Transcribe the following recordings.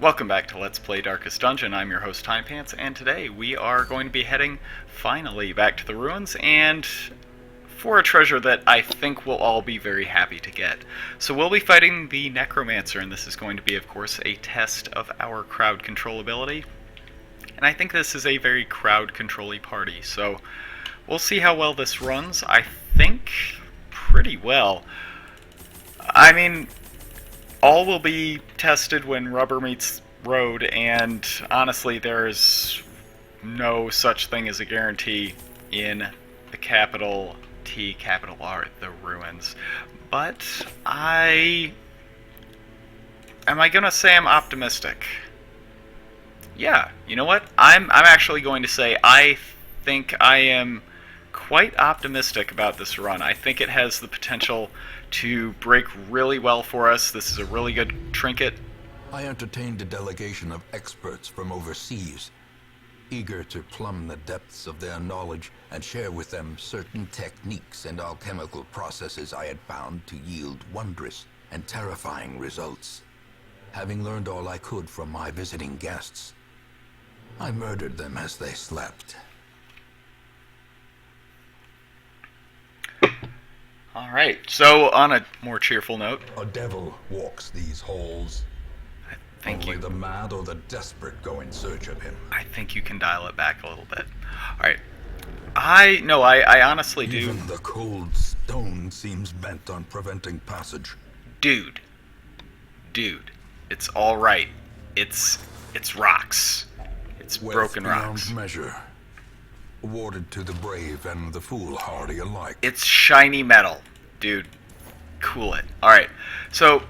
Welcome back to Let's Play Darkest Dungeon. I'm your host, Timepants, and today we are going to be heading, finally, back to the ruins, and for a treasure that I think we'll all be very happy to get. So we'll be fighting the Necromancer, and this is going to be, of course, a test of our crowd control ability. And I think this is a very crowd control-y party, so we'll see how well this runs. I think pretty well. I mean, all will be tested when rubber meets road, and honestly, there's no such thing as a guarantee in the capital T, capital R, the ruins. But am I gonna say I'm optimistic? Yeah, you know what? I'm actually going to say I think I am quite optimistic about this run. I think it has the potential to break really well for us. This is a really good trinket. I entertained a delegation of experts from overseas, eager to plumb the depths of their knowledge and share with them certain techniques and alchemical processes I had found to yield wondrous and terrifying results. Having learned all I could from my visiting guests, I murdered them as they slept. Alright, so on a more cheerful note... A devil walks these halls. Only the mad or the desperate go in search of him. I think you can dial it back a little bit. Alright. I honestly do... Even the cold stone seems bent on preventing passage. Dude, it's alright. It's rocks. It's broken rocks. Beyond measure. Awarded to the brave and the foolhardy alike. It's shiny metal, dude. Cool it. Alright, so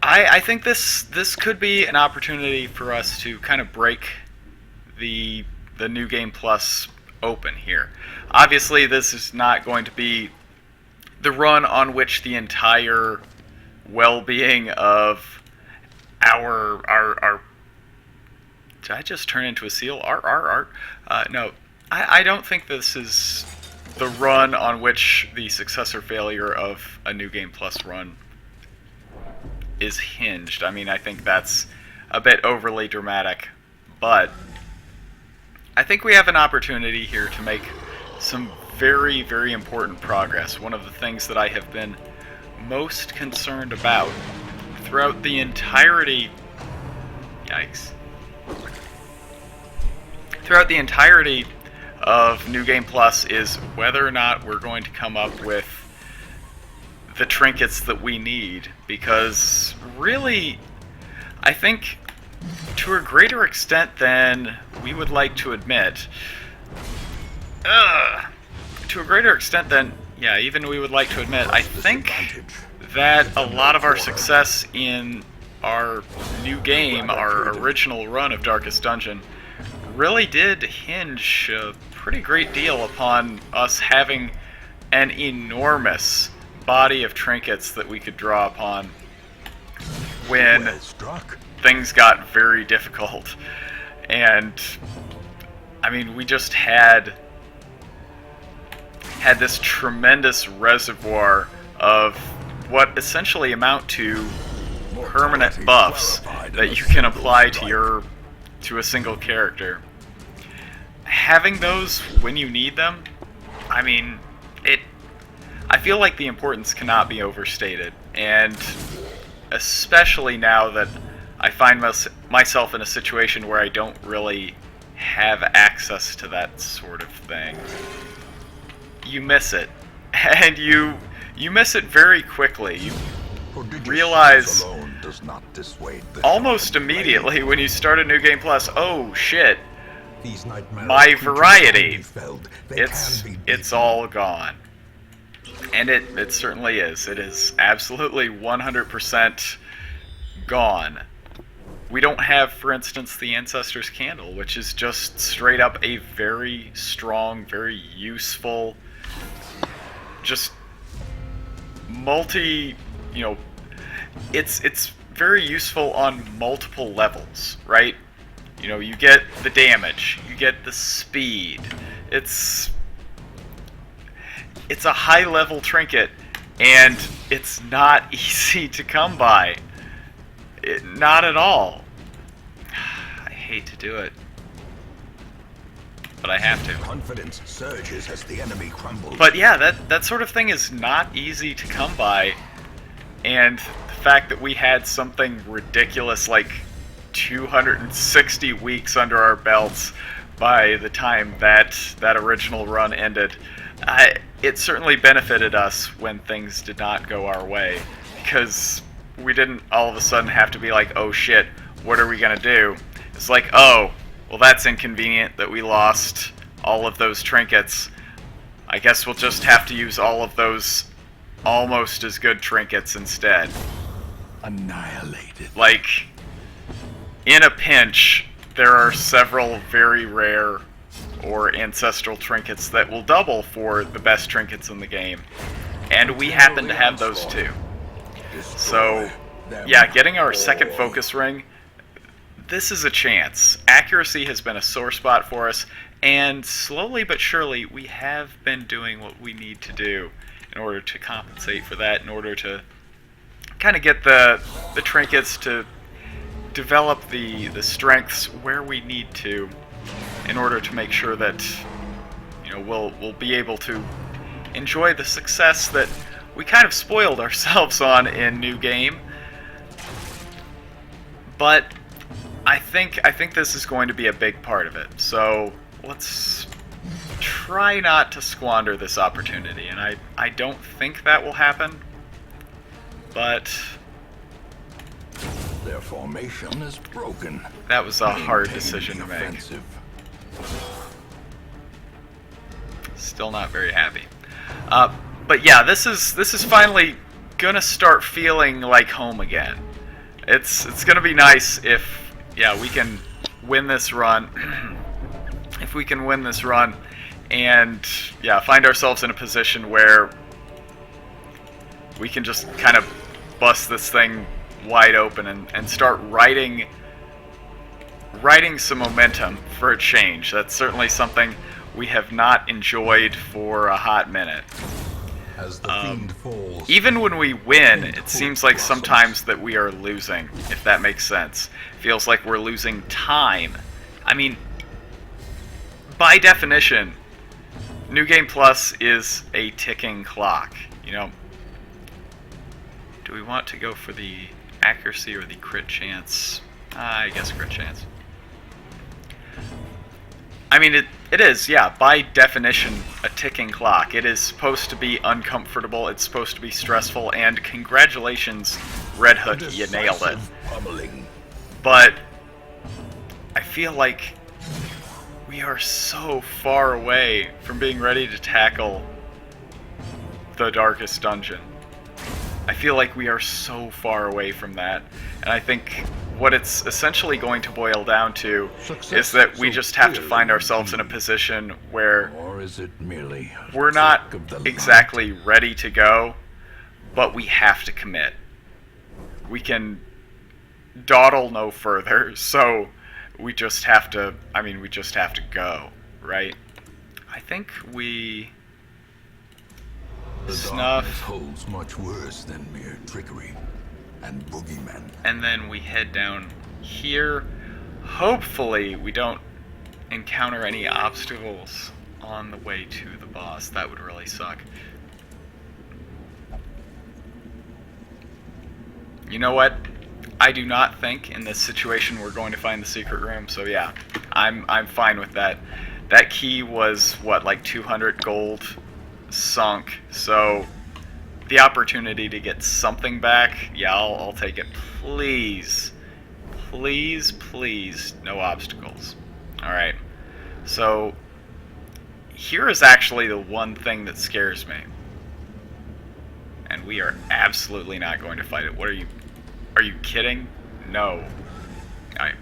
I think this could be an opportunity for us to kind of break the New Game Plus open here. Obviously, this is not going to be the run on which the entire well-being of our did I just turn into a seal? No. I don't think this is the run on which the success or failure of a New Game Plus run is hinged. I mean, I think that's a bit overly dramatic, but I think we have an opportunity here to make some very, very important progress. One of the things that I have been most concerned about throughout the entirety... Yikes. Throughout the entirety of New Game Plus is whether or not we're going to come up with the trinkets that we need, because really, I think to a greater extent than we would like to admit, to a greater extent than, yeah, even we would like to admit, I think that a lot of our success in our new game, our original run of Darkest Dungeon, really did hinge a pretty great deal upon us having an enormous body of trinkets that we could draw upon when things got very difficult. And I mean, we just had this tremendous reservoir of what essentially amount to permanent buffs that you can apply to a single character. Having those when you need them, I mean, I feel like the importance cannot be overstated, and especially now that I find myself in a situation where I don't really have access to that sort of thing. You miss it, and you miss it very quickly. You realize almost immediately when you start a New Game Plus, oh shit, my variety, it's all gone. And it certainly is. It is absolutely 100% gone. We don't have, for instance, the Ancestor's Candle, which is just straight up a very strong, very useful, just it's very useful on multiple levels, right? You know, you get the damage, you get the speed. It's a high-level trinket, and it's not easy to come by. Not at all. hate to do it, but I have to. Confidence surges as the enemy crumbles. But yeah, that sort of thing is not easy to come by, and the fact that we had something ridiculous like 260 weeks under our belts by the time that original run ended, it certainly benefited us when things did not go our way, because we didn't all of a sudden have to be like, oh shit, what are we gonna do? It's like, oh, well that's inconvenient that we lost all of those trinkets. I guess we'll just have to use all of those almost as good trinkets instead. Annihilated. Like, in a pinch, there are several very rare or ancestral trinkets that will double for the best trinkets in the game. And we happen to have those too. So, yeah, getting our second focus ring, this is a chance. Accuracy has been a sore spot for us, and slowly but surely we have been doing what we need to do in order to compensate for that, in order to kind of get the trinkets to develop the strengths where we need to, in order to make sure that, you know, we'll be able to enjoy the success that we kind of spoiled ourselves on in New Game. But I think this is going to be a big part of it. So let's try not to squander this opportunity, and I don't think that will happen, but their formation is broken. That was a hard decision to make. Still not very happy. But yeah, this is finally gonna start feeling like home again. It's gonna be nice if, yeah, we can win this run. If we can win this run and, yeah, find ourselves in a position where we can just kind of bust this thing wide open and start riding some momentum for a change. That's certainly something we have not enjoyed for a hot minute. As the fiend falls, even when we win, it seems like sometimes that we are losing, if that makes sense. Feels like we're losing time. I mean, by definition, New Game Plus is a ticking clock, you know. Do we want to go for the accuracy or the crit chance? I guess crit chance. I mean, it is, yeah, by definition, a ticking clock. It is supposed to be uncomfortable, it's supposed to be stressful, and congratulations, Red Hook, you nailed it. Pummeling. But I feel like we are so far away from being ready to tackle the darkest dungeon. I feel like we are so far away from that, and I think what it's essentially going to boil down to is that we just have to find ourselves in a position where Or is it merely we're not exactly ready to go, but we have to commit. We can dawdle no further, so we just have to, we just have to go, right? I think we the snuff darkness holds much worse than mere trickery and boogeymen. and then we head down here. Hopefully we don't encounter any obstacles on the way to the boss. That would really suck. You know what? I do not think in this situation we're going to find the secret room, so yeah, I'm fine with that. That key was, what, like 200 gold sunk, so the opportunity to get something back, yeah, I'll take it. Please, please, please, no obstacles. Alright, so here is actually the one thing that scares me. And we are absolutely not going to fight it. What are you kidding? No. Alright.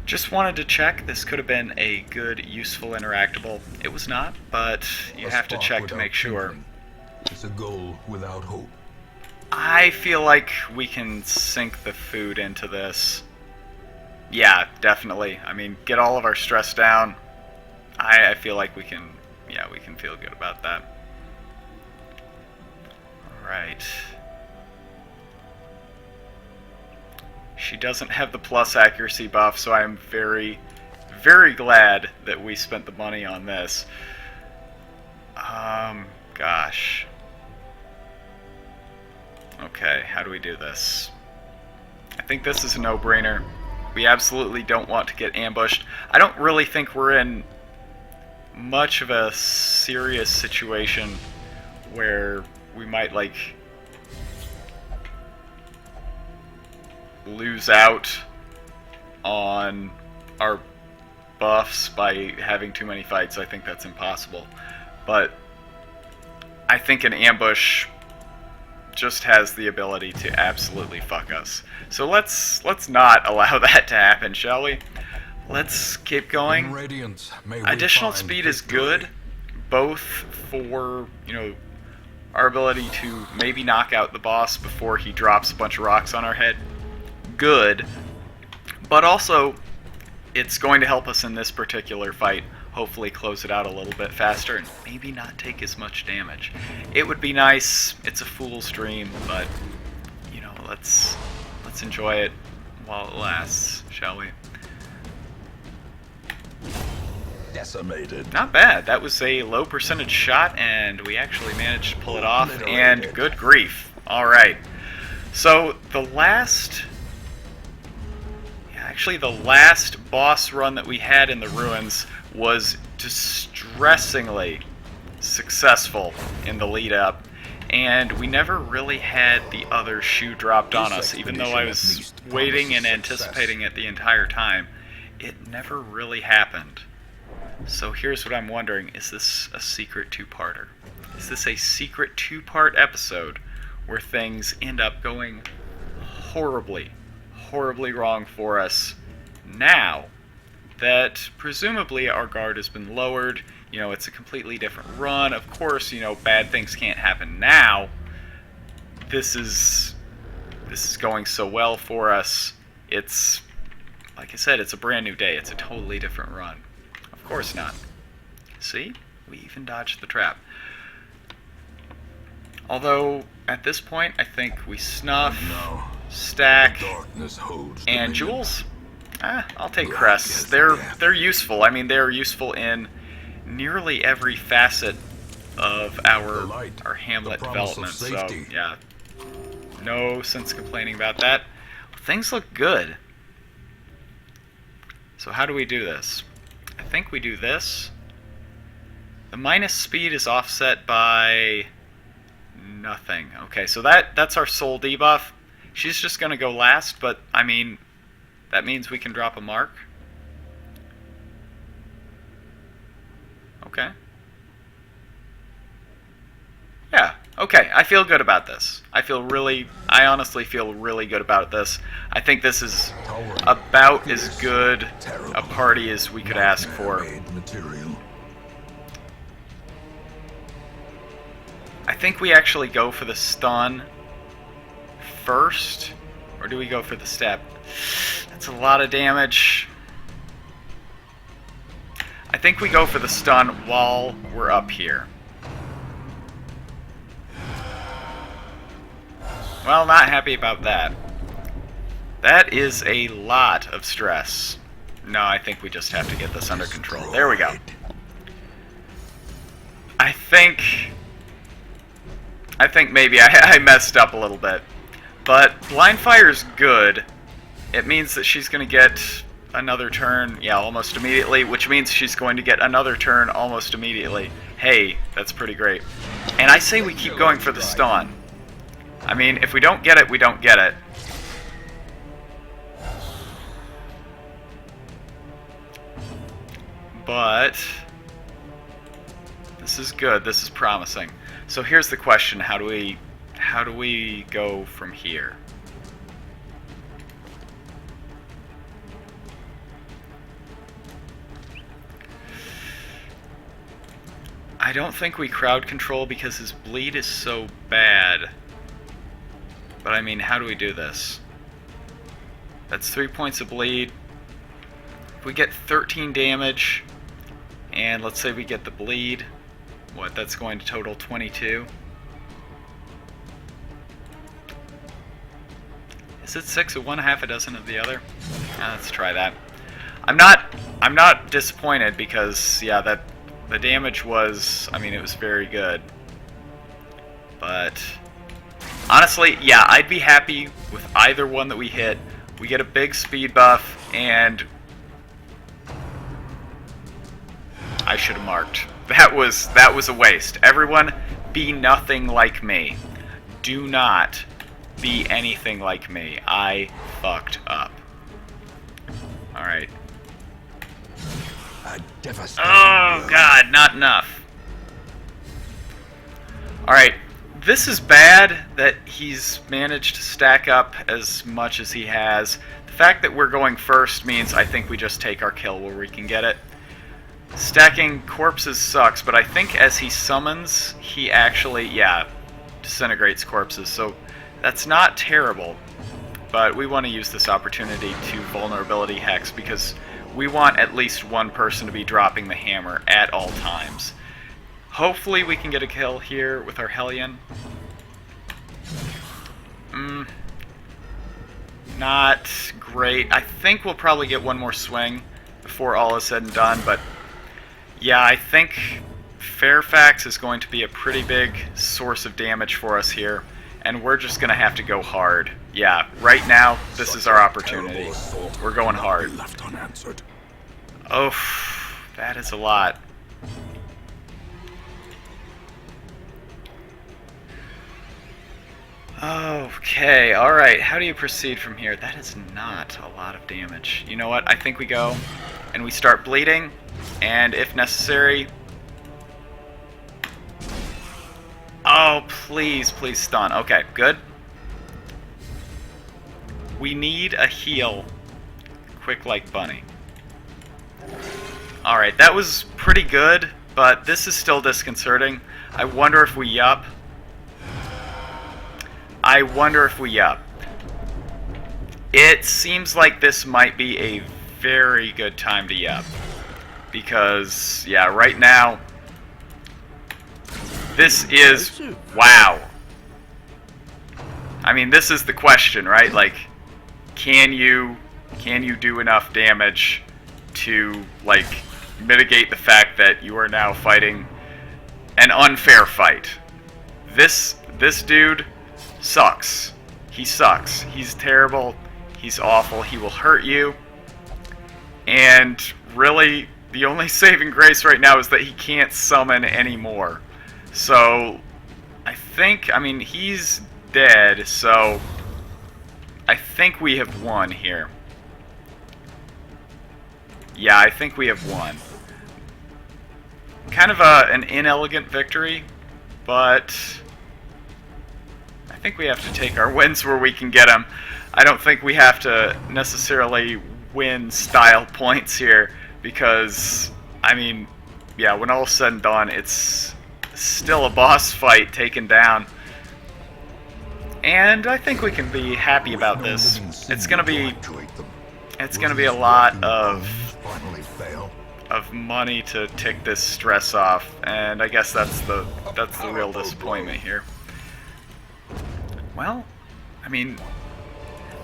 Just wanted to check. This could have been a good, useful interactable. It was not, but you have to check to make sure. It's a goal without hope. I feel like we can sink the food into this. Yeah, definitely. I mean, get all of our stress down. I feel like we can, yeah, we can feel good about that. Alright. She doesn't have the plus accuracy buff, so I'm very, very glad that we spent the money on this. Gosh. Okay, how do we do this? I think this is a no-brainer. We absolutely don't want to get ambushed. I don't really think we're in much of a serious situation where we might, like, lose out on our buffs by having too many fights. I think that's impossible. But I think an ambush just has the ability to absolutely fuck us. So let's not allow that to happen, shall we? Let's keep going. Radiance, Additional speed is good, both for, you know, our ability to maybe knock out the boss before he drops a bunch of rocks on our head. Good, but also it's going to help us in this particular fight hopefully close it out a little bit faster and maybe not take as much damage. It would be nice. It's a fool's dream, but you know, let's enjoy it while it lasts, shall we? Decimated. Not bad. That was a low percentage shot, and we actually managed to pull it off, and good grief. Alright. So, the last boss run that we had in the ruins was distressingly successful in the lead up, and we never really had the other shoe dropped on us, even though I was waiting and anticipating it the entire time. It never really happened. So here's what I'm wondering, is this a secret two-parter? Is this a secret two-part episode where things end up going horribly, horribly wrong for us now that presumably our guard has been lowered? You know, it's a completely different run. Of course, you know, bad things can't happen now. This is going so well for us. It's, like I said, it's a brand new day. It's a totally different run. Of course not. See? We even dodged the trap. Although, at this point, I think we snuff, stack, and jewels. I'll take crests. They're useful. I mean, they're useful in nearly every facet of our Hamlet development. So, yeah, no sense complaining about that. Things look good. So how do we do this? I think we do this. The minus speed is offset by nothing. Okay, so that's our soul debuff. She's just going to go last, but, I mean, that means we can drop a mark. Okay. Yeah, okay, I feel good about this. I honestly feel really good about this. I think this is about as good a party as we could ask for. I think we actually go for the stun first, or do we go for the step? That's a lot of damage. I think we go for the stun while we're up here. Well, not happy about that. That is a lot of stress. No, I think we just have to get this under control. There we go. I think maybe I messed up a little bit. But blind fire's good. It means that she's going to get another turn, yeah, almost immediately, which means she's going to get another turn almost immediately. Hey, that's pretty great. And I say we keep going for the stun. I mean, if we don't get it, we don't get it. But this is good. This is promising. So here's the question: how do we go from here? I don't think we crowd control because his bleed is so bad. But I mean, how do we do this? That's 3 points of bleed. If we get 13 damage, and let's say we get the bleed, what, that's going to total 22. Is it 6 of one, half a dozen of the other? Let's try that. I'm not disappointed because, yeah, that the damage was, I mean, it was very good. But honestly, yeah, I'd be happy with either one that we hit. We get a big speed buff, and I should have marked. That was a waste. Everyone, be nothing like me. Do not be anything like me. I fucked up. Alright. Oh god, not enough. Alright, this is bad that he's managed to stack up as much as he has. The fact that we're going first means I think we just take our kill where we can get it. Stacking corpses sucks, but I think as he summons, he actually, yeah, disintegrates corpses, so that's not terrible. But we want to use this opportunity to vulnerability hex because we want at least one person to be dropping the hammer at all times. Hopefully we can get a kill here with our Hellion. Not great. I think we'll probably get one more swing before all is said and done, but yeah, I think Fairfax is going to be a pretty big source of damage for us here, and we're just going to have to go hard. Yeah, right now, this is our opportunity. We're going hard. Oh, that is a lot. Okay, alright, how do you proceed from here? That is not a lot of damage. You know what, I think we go and we start bleeding, and if necessary... Oh, please, please stun. Okay, good. We need a heal. Quick like bunny. Alright, that was pretty good, but this is still disconcerting. I wonder if we yup. I wonder if we yup. It seems like this might be a very good time to yup. Because, yeah, right now, this is... Wow. I mean, this is the question, right? Like, can you do enough damage to, like, mitigate the fact that you are now fighting an unfair fight? This dude sucks. He sucks. He's terrible. He's awful. He will hurt you. And really, the only saving grace right now is that he can't summon anymore. So, I think, I mean, he's dead, so I think we have won here. Yeah, I think we have won. Kind of an inelegant victory, but I think we have to take our wins where we can get them. I don't think we have to necessarily win style points here, because, I mean, yeah, when all's said and done, it's still a boss fight taken down. And I think we can be happy about this. It's gonna be a lot of money to take this stress off, and I guess that's the real disappointment here. Well, I mean,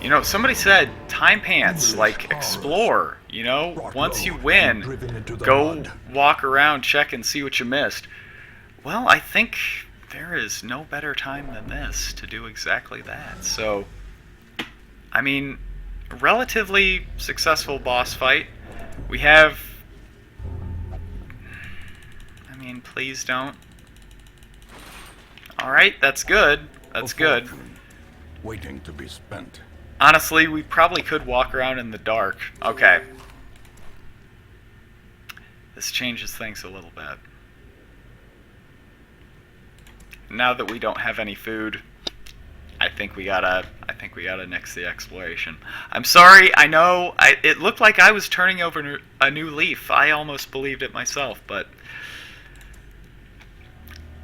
you know, somebody said Timepants, like, explore, you know, once you win, go walk around, check and see what you missed. Well, I think there is no better time than this to do exactly that. So, I mean, relatively successful boss fight. We have... I mean, please don't. Alright, that's good. That's good. Waiting to be spent. Honestly, we probably could walk around in the dark. Okay. This changes things a little bit. Now that we don't have any food, I think we gotta nix the exploration. I'm sorry, I know, it looked like I was turning over a new leaf. I almost believed it myself, but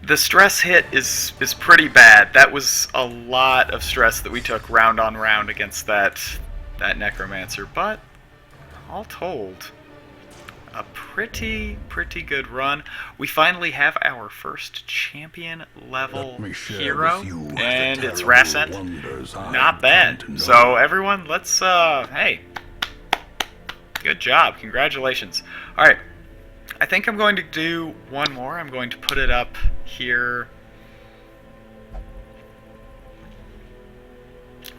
the stress hit is pretty bad. That was a lot of stress that we took round on round against that Necromancer, but all told, a pretty good run. We finally have our first champion level Let me share hero, with you and the it's terrible Rascent. wonders I Not have bad. come to know. So everyone, let's hey, good job, congratulations. All right, I think I'm going to do one more. I'm going to put it up here.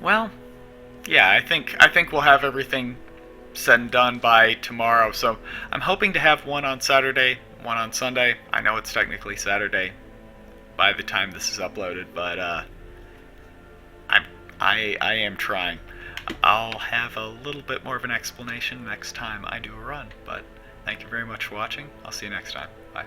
Well, yeah, I think we'll have everything said and done by tomorrow. So I'm hoping to have one on Saturday, one on Sunday. I know it's technically Saturday by the time this is uploaded, but I am trying. I'll have a little bit more of an explanation next time I do a run. But thank you very much for watching. I'll see you next time. Bye.